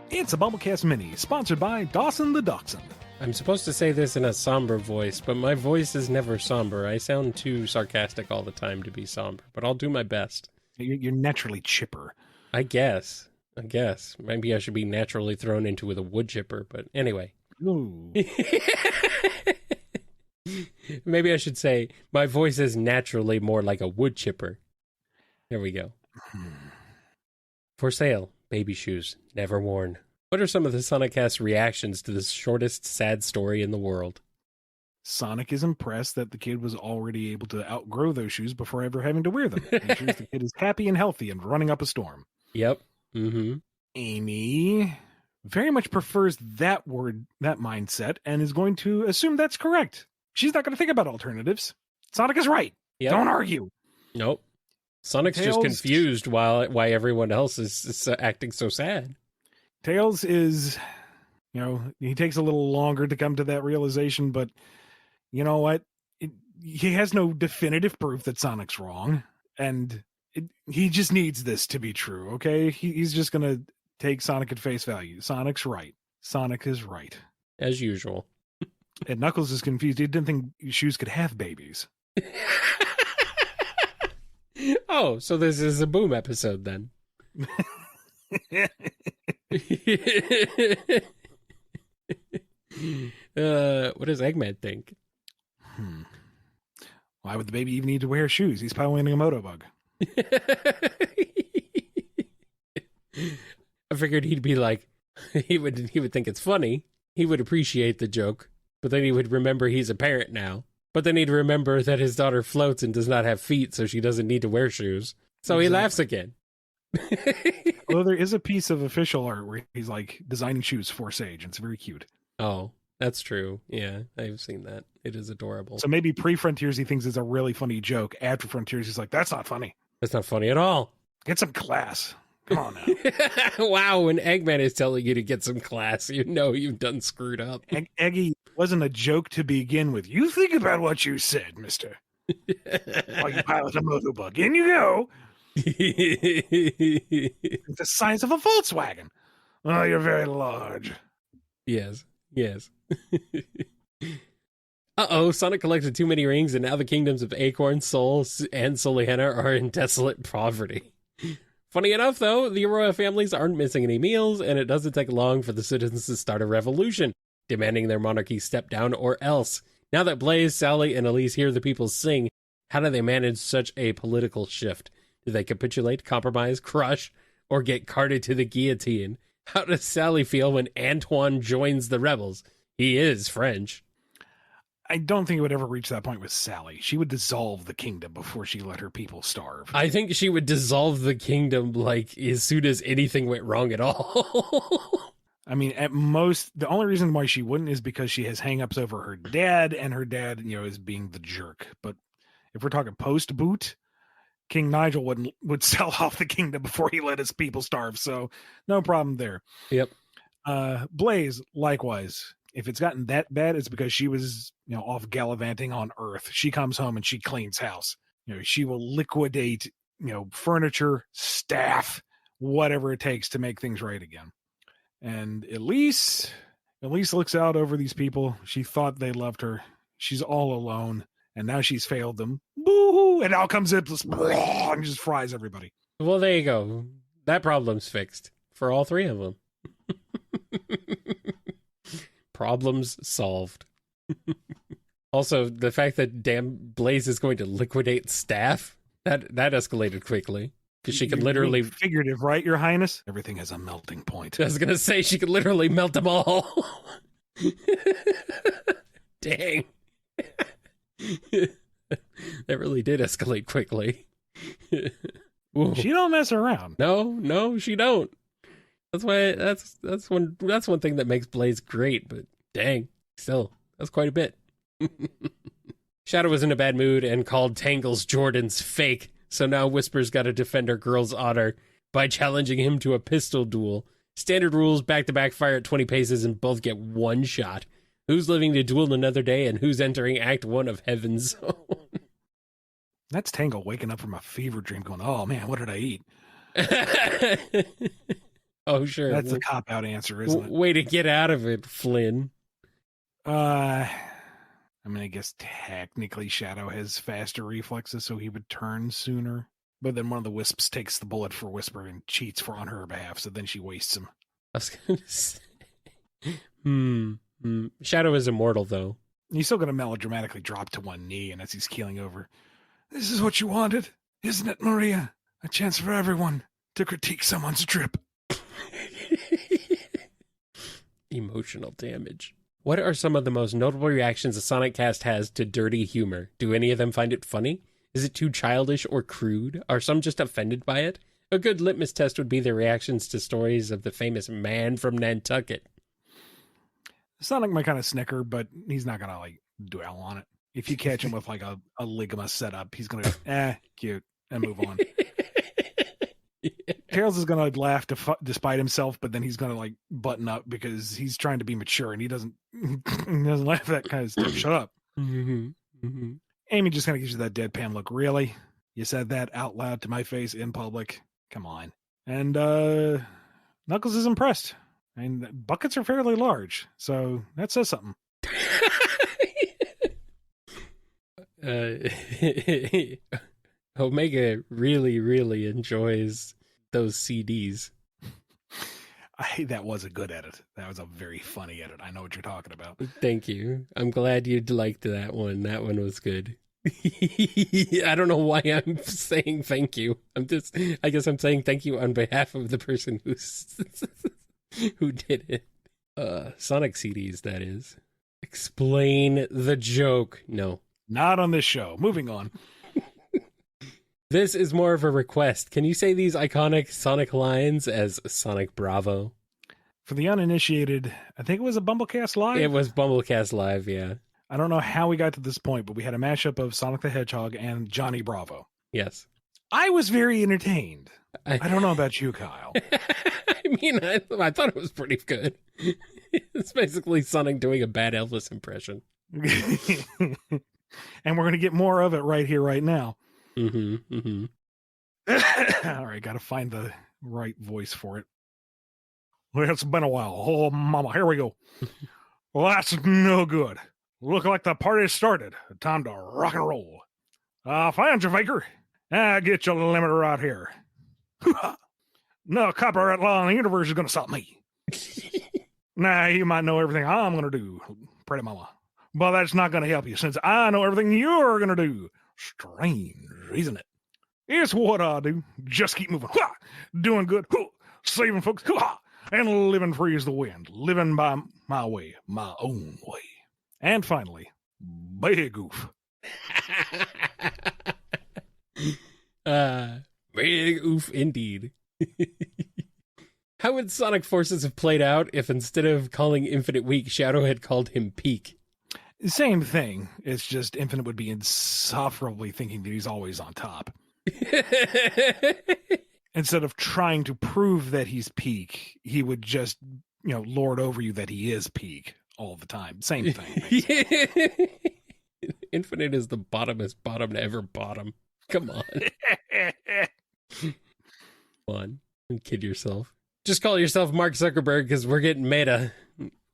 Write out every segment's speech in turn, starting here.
It's a BumbleKast Mini, sponsored by Dawson the Dachshund. I'm supposed to say this in a somber voice, but my voice is never somber. I sound too sarcastic all the time to be somber, but I'll do my best. You're naturally chipper. I guess. Maybe I should be naturally thrown into with a wood chipper, but anyway. Ooh. Maybe I should say, my voice is naturally more like a wood chipper. There we go. For sale, baby shoes, never worn. What are some of the Sonicast's reactions to the shortest sad story in the world? Sonic is impressed that the kid was already able to outgrow those shoes before ever having to wear them. Make sure the kid is happy and healthy and running up a storm. Yep. Mm-hmm. Amy very much prefers that mindset, and is going to assume that's correct. She's not going to think about alternatives. Sonic is right. Yep. Don't argue. Nope. Sonic's just confused why everyone else is acting so sad. Tails is, he takes a little longer to come to that realization, but you know what? He has no definitive proof that Sonic's wrong, and he just needs this to be true, okay? He's just going to take Sonic at face value. Sonic's right. Sonic is right. As usual. And Knuckles is confused. He didn't think shoes could have babies. Oh, so this is a Boom episode then. What does Eggman think? Why would the baby even need to wear shoes? He's piloting a motobug. I figured he'd be like, he would think it's funny. He would appreciate the joke, but then he would remember he's a parent now. But then he'd remember that his daughter floats and does not have feet, so she doesn't need to wear shoes. So He laughs again. Although there is a piece of official art where he's like designing shoes for Sage, and it's very cute. Oh, that's true. Yeah, I've seen that. It is adorable. So maybe pre-Frontiers he thinks is a really funny joke. After Frontiers he's like, that's not funny. That's not funny at all. Get some class. Come on now. Wow, when Eggman is telling you to get some class, you know you've done screwed up. Eggy wasn't a joke to begin with. You think about what you said, mister. While you pilot a motobug. In you go. It's the size of a Volkswagen. Oh, you're very large. Yes. Uh-oh, Sonic collected too many rings, and now the kingdoms of Acorn, Soul, and Soliana are in desolate poverty. Funny enough, though, the Aurora families aren't missing any meals, and it doesn't take long for the citizens to start a revolution, demanding their monarchy step down or else. Now that Blaze, Sally, and Elise hear the people sing, how do they manage such a political shift? Do they capitulate, compromise, crush, or get carted to the guillotine? How does Sally feel when Antoine joins the rebels? He is French. I don't think it would ever reach that point with Sally. She would dissolve the kingdom before she let her people starve. I think she would dissolve the kingdom, like, as soon as anything went wrong at all. I mean, at most, the only reason why she wouldn't is because she has hangups over her dad, and her dad, is being the jerk. But if we're talking post-boot, King Nigel would sell off the kingdom before he let his people starve, so no problem there. Yep. Blaze, likewise. If it's gotten that bad, it's because she was, off gallivanting on Earth. She comes home and she cleans house. She will liquidate, furniture, staff, whatever it takes to make things right again. And Elise looks out over these people. She thought they loved her. She's all alone, and now she's failed them. Boo-hoo! And out comes it, and just fries everybody. Well, there you go. That problem's fixed for all three of them. Problems solved. Also, the fact that damn Blaze is going to liquidate staff, that escalated quickly. Because she could literally... Figurative, right, Your Highness? Everything has a melting point. I was going to say, she could literally melt them all. Dang. That really did escalate quickly. She don't mess around. No, she don't. That's why that's one thing that makes Blaze great, but dang, still, that's quite a bit. Shadow was in a bad mood and called Tangle's Jordan's fake, so now Whisper's got to defend her girl's honor by challenging him to a pistol duel. Standard rules, back-to-back fire at 20 paces and both get one shot. Who's living to duel another day and who's entering Act 1 of Heaven's Zone? That's Tangle waking up from a fever dream going, oh man, what did I eat? Oh, sure. That's a cop-out answer, isn't it? Way to get out of it, Flynn. I mean, I guess technically Shadow has faster reflexes, so he would turn sooner. But then one of the Wisps takes the bullet for Whisper and cheats on her behalf, so then she wastes him. I was going to say... Shadow is immortal, though. He's still going to melodramatically drop to one knee, and as he's keeling over, this is what you wanted, isn't it, Maria? A chance for everyone to critique someone's trip. Emotional damage. What are some of the most notable reactions the SonicCast has to dirty humor? Do any of them find it funny? Is it too childish or crude? Are some just offended by it? A good litmus test would be their reactions to stories of the famous man from Nantucket. Sonic might kind of snicker, but he's not going to, like, dwell on it. If you catch him with, like, a Ligma setup, he's going to, cute, and move on. Yeah. Tails is going to laugh despite himself, but then he's going to, like, button up because he's trying to be mature, and he doesn't laugh at that kind of stuff. Shut up. Amy just kind of gives you that deadpan look. Really? You said that out loud to my face in public? Come on. And Knuckles is impressed. And buckets are fairly large, so that says something. Omega really, really enjoys those CDs. That was a good edit. That was a very funny edit. I know what you're talking about. Thank you. I'm glad you liked that one. That one was good. I don't know why I'm saying thank you. I guess I'm saying thank you on behalf of the person who did it. Sonic CDs, that is. Explain the joke. No. Not on this show. Moving on. This is more of a request. Can you say these iconic Sonic lines as Sonic Bravo? For the uninitiated, I think it was a BumbleKast Live? It was BumbleKast Live, yeah. I don't know how we got to this point, but we had a mashup of Sonic the Hedgehog and Johnny Bravo. Yes. I was very entertained. I don't know about you, Kyle. I mean, I thought it was pretty good. It's basically Sonic doing a bad Elvis impression. And we're going to get more of it right here, right now. All right, got to find the right voice for it. Well, it's been a while. Oh, mama, here we go. Well, that's no good. Look like the party started. Time to rock and roll. Find you, Faker. Get your limiter right here. No copyright law in the universe is going to stop me. Nah, you might know everything I'm going to do, pretty mama. But that's not going to help you since I know everything you're going to do. Strange, isn't it? It's what I do. Just keep moving. Doing good. Saving folks. And living free as the wind. Living by my way, my own way. And finally, Big Oof. Big Oof indeed. How would Sonic Forces have played out if instead of calling Infinite weak, Shadow had called him Peak? Same thing. It's just Infinite would be insufferably thinking that he's always on top. Instead of trying to prove that he's Peak, he would just, lord over you that he is Peak all the time. Same thing. Infinite is the bottomest bottom to ever bottom. Come on. Come on. Don't kid yourself. Just call yourself Mark Zuckerberg because we're getting meta.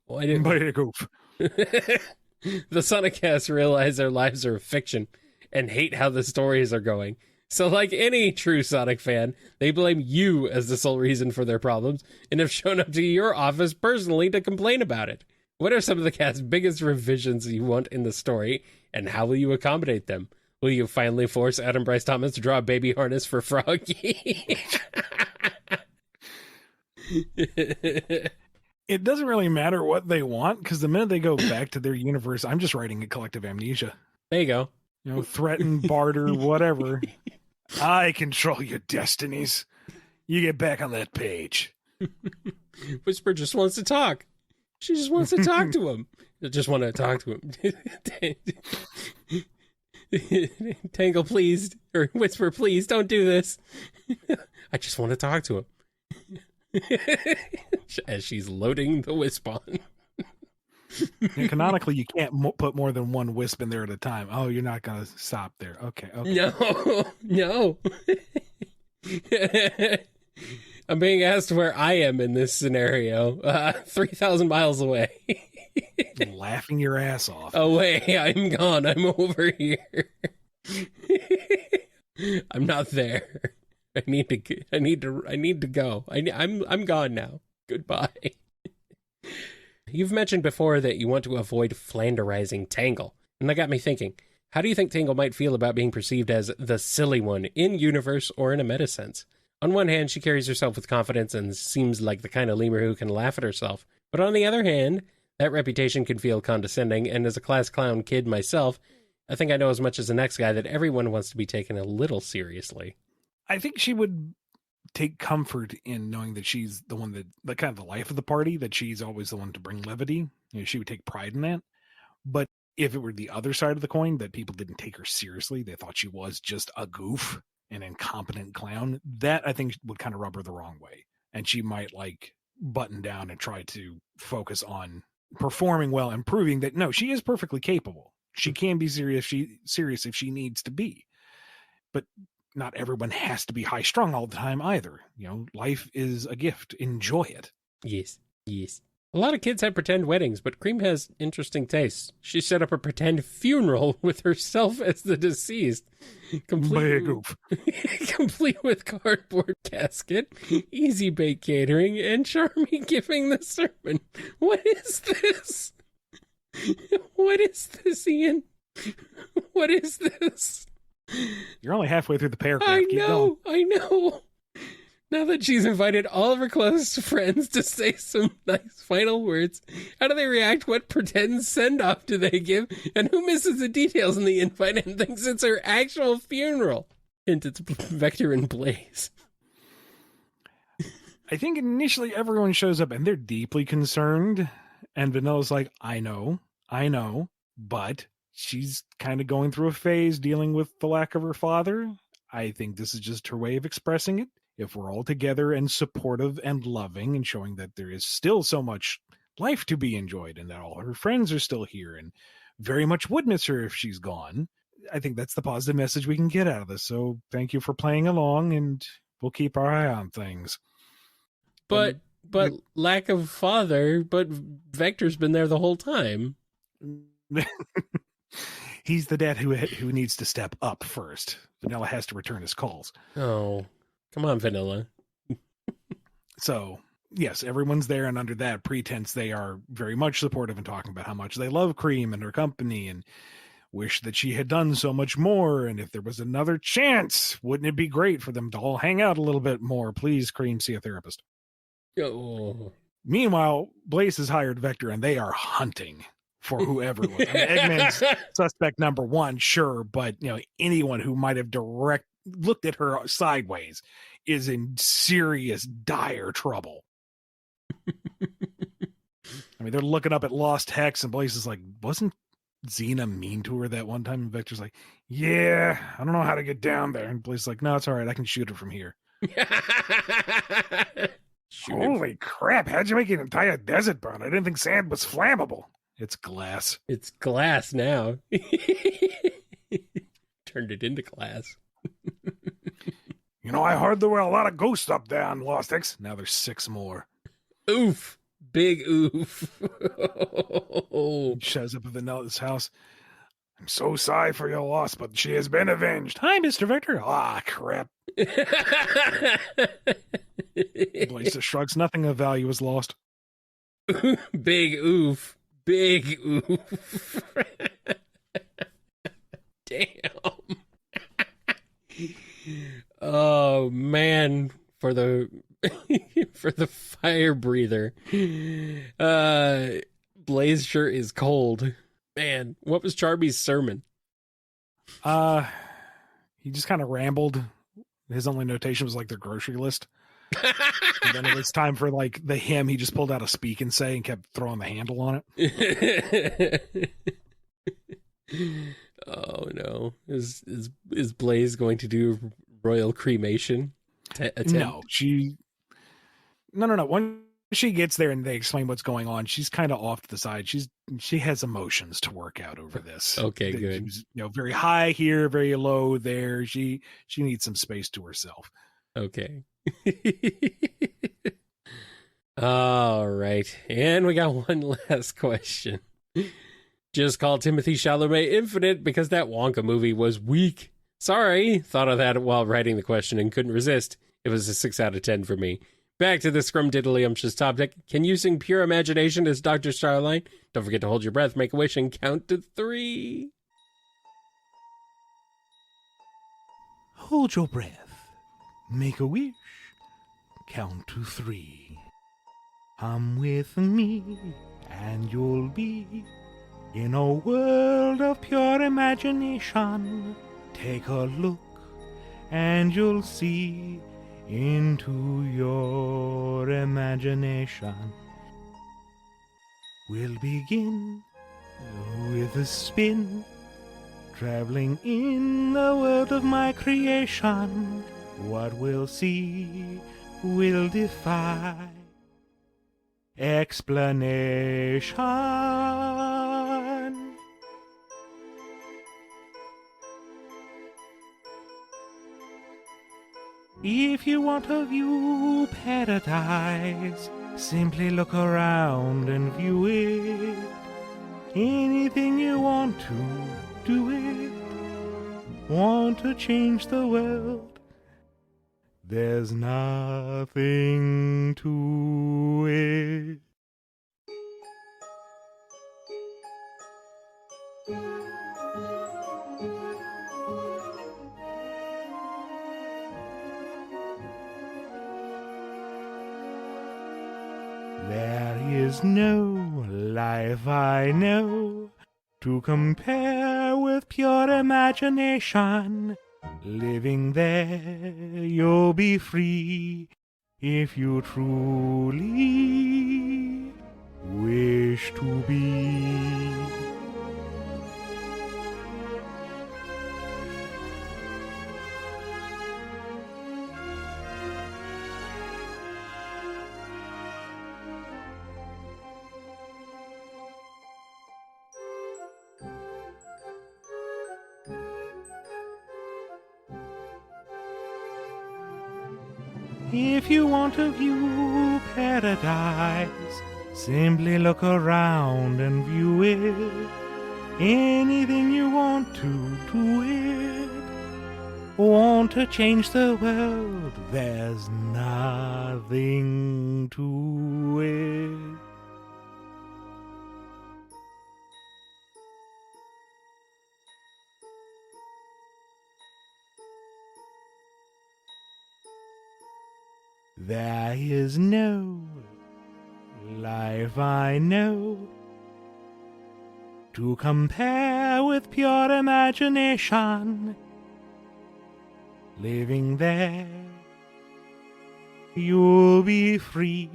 Why didn't Big Oof. The SonicCast realize their lives are a fiction and hate how the stories are going. So like any true Sonic fan, they blame you as the sole reason for their problems and have shown up to your office personally to complain about it. What are some of the cast's biggest revisions you want in the story, and how will you accommodate them? Will you finally force Adam Bryce Thomas to draw a baby harness for Froggy? It doesn't really matter what they want, because the minute they go back to their universe, I'm just writing a collective amnesia. There you go. Threaten, barter, whatever. I control your destinies. You get back on that page. Whisper just wants to talk. She just wants to talk to him. I just want to talk to him. Tangle, please. Or Whisper, please, don't do this. I just want to talk to him. As she's loading the Wisp on. And canonically, you can't put more than one wisp in there at a time. Oh, you're not going to stop there. Okay. No, no. I'm being asked where I am in this scenario. 3,000 miles away. Laughing your ass off. Away. I'm gone. I'm over here. I'm not there. I need to go. I'm gone now. Goodbye. You've mentioned before that you want to avoid flanderizing Tangle, and that got me thinking. How do you think Tangle might feel about being perceived as the silly one, in universe or in a meta sense? On one hand, she carries herself with confidence and seems like the kind of lemur who can laugh at herself. But on the other hand, that reputation can feel condescending, and as a class clown kid myself, I think I know as much as the next guy that everyone wants to be taken a little seriously. I think she would take comfort in knowing that she's the one that, the kind of the life of the party, that she's always the one to bring levity. You know, she would take pride in that. But if it were the other side of the coin, that people didn't take her seriously, they thought she was just a goof, an incompetent clown, that I think would kind of rub her the wrong way. And she might like button down and try to focus on performing well and proving that, no, she is perfectly capable. She can be serious if she needs to be. But not everyone has to be high strung all the time either. You know, life is a gift. Enjoy it. Yes, yes. A lot of kids have pretend weddings, but Cream has interesting tastes. She set up a pretend funeral with herself as the deceased. Complete with cardboard casket, easy bake catering, and Charmy giving the sermon. What is this? What is this, Ian? What is this? You're only halfway through the paragraph. I know. Now that she's invited all of her close friends to say some nice final words, how do they react? What pretend send-off do they give? And who misses the details in the invite and thinks it's her actual funeral? Hint, it's Vector and Blaze. I think initially everyone shows up and they're deeply concerned. And Vanilla's like, I know, but she's kind of going through a phase dealing with the lack of her father. I think this is just her way of expressing it. If we're all together and supportive and loving and showing that there is still so much life to be enjoyed and that all her friends are still here and very much would miss her if she's gone, I think that's the positive message we can get out of this. So thank you for playing along, and we'll keep our eye on things. But lack of father, but Vector's been there the whole time. He's the dad who needs to step up first. Vanilla has to return his calls. Oh, come on, Vanilla. So, yes, everyone's there, and under that pretense, they are very much supportive and talking about how much they love Cream and her company and wish that she had done so much more. And if there was another chance, wouldn't it be great for them to all hang out a little bit more? Please, Cream, see a therapist. Oh. Meanwhile, Blaze has hired Vector, and they are hunting for whoever was. I mean, Eggman's suspect number one, sure, but anyone who might have looked at her sideways is in serious, dire trouble. I mean, they're looking up at Lost Hex, and Blaze is like, wasn't Xena mean to her that one time? And Vector's like, yeah, I don't know how to get down there. And Blaze is like, no, it's all right. I can shoot her from here. Holy crap. How'd you make an entire desert burn? I didn't think sand was flammable. It's glass. It's glass now. Turned it into glass. I heard there were a lot of ghosts up there on Lost X. Now there's 6 more. Oof. Big oof. Shows up at Vanilla's house. I'm so sorry for your loss, but she has been avenged. Hi, Mr. Vector. Ah, crap. Blaze shrugs. Nothing of value is lost. Big oof. Big oof. Damn. Oh man, for the fire breather. Blaze sure is cold. Man, what was Charmy's sermon? He just kind of rambled. His only notation was like their grocery list. And then it was time for like the hymn. He just pulled out a speak and say and kept throwing the handle on it. Oh no. Is Blaze going to do royal cremation? No. Once She gets there and they explain what's going on. She's kind of off to the side. She has emotions to work out over this. Okay, good. She's, very high here, very low there. She needs some space to herself. Okay. All right. And we got one last question. Just call Timothy Chalamet Infinite because that Wonka movie was weak. Sorry. Thought of that while writing the question and couldn't resist. It was a 6 out of 10 for me. Back to the scrumdiddlyumptious topic. Can you sing Pure Imagination as Dr. Starline? Don't forget to hold your breath, make a wish, and count to 3. Hold your breath. Make a wish. Count to 3. Come with me, and you'll be in a world of pure imagination. Take a look, and you'll see into your imagination. We'll begin with a spin, traveling in the world of my creation. What we'll see will defy explanation. If you want to view paradise, simply look around and view it. Anything you want to, do it. Want to change the world? There's nothing to it. There is no life I know to compare with pure imagination. Living there, you'll be free if you truly wish to be. If you want to view paradise, simply look around and view it. Anything you want to, do it. Want to change the world? There's nothing to it. There is no life I know to compare with pure imagination. Living there, you'll be free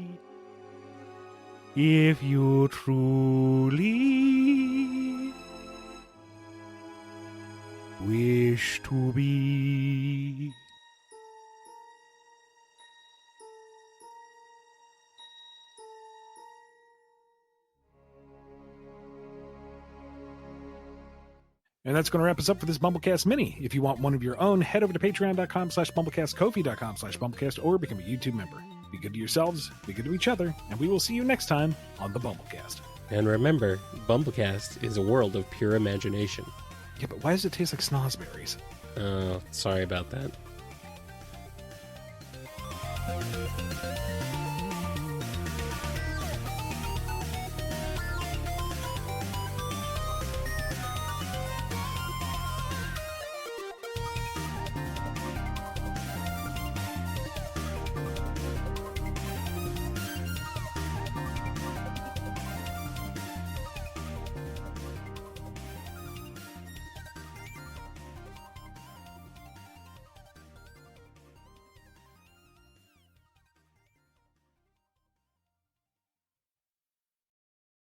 if you truly wish to be. And that's going to wrap us up for this BumbleKast Mini. If you want one of your own, head over to patreon.com/BumbleKast, Ko-fi.com/BumbleKast, or become a YouTube member. Be good to yourselves, be good to each other, and we will see you next time on the BumbleKast. And remember, BumbleKast is a world of pure imagination. Yeah, but why does it taste like snozberries? Oh, sorry about that.